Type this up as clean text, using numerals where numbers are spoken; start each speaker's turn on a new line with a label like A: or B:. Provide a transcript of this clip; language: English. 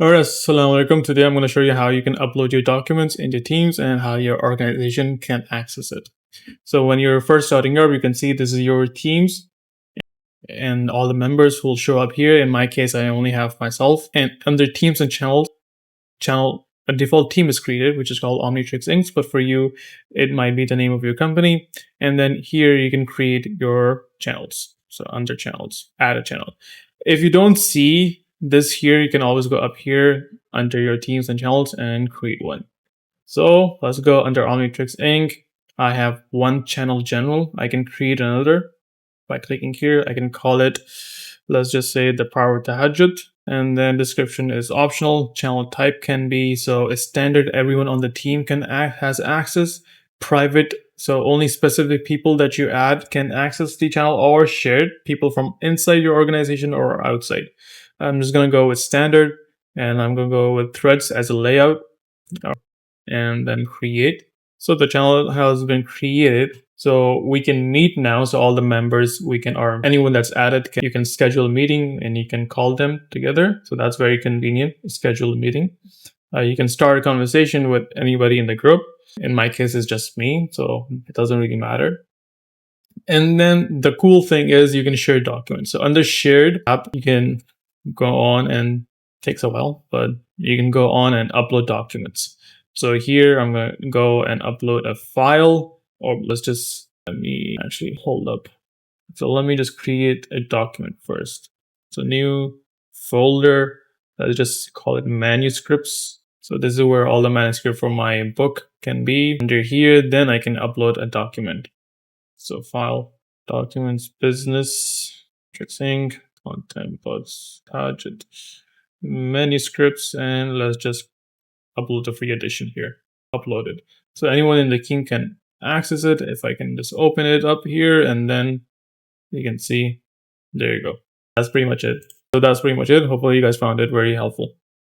A: Alright, assalamu alaikum. Today I'm going to show you how you can upload your documents into Teams and how your organization can access it. So when you're first starting up, you can see this is your Teams and all the members will show up here. In my case, I only have myself, and under Teams and channel a default team is created, which is called Omnitrix Inc. But for you, it might be the name of your company. And then here you can create your channels. So under channels, add a channel. If you don't see this here, you can always go up here under your teams and channels and create one. So let's go under Omnitrix Inc. I have one channel general. I can create another by clicking here. I can call it, let's just say, the Power Tahajjud. And then description is optional. Channel type can be, so it's standard, everyone on the team has access. Private, so only specific people that you add can access the channel, or shared, people from inside your organization or outside. I'm just gonna go with standard, and I'm gonna go with threads as a layout, and then create. So the channel has been created. So we can meet now. So all the members, or anyone that's added, you can schedule a meeting and you can call them together. So that's very convenient. Schedule a meeting. You can start a conversation with anybody in the group. In my case, it's just me, so it doesn't really matter. And then the cool thing is you can share documents. So under shared app, you can go on, and it takes a while, but you can go on and upload documents. So here I'm going to go and upload a file, or let me actually hold up. So let me just create a document first. So new folder, let's just call it manuscripts. So this is where all the manuscript for my book can be. Under here, then I can upload a document. So file, documents, business, trixing, content, pods, target, manuscripts, and let's just upload the free edition here. Upload it. So anyone in the team can access it. If I can just open it up here, and then you can see, there you go. That's pretty much it. So that's pretty much it. Hopefully you guys found it very helpful.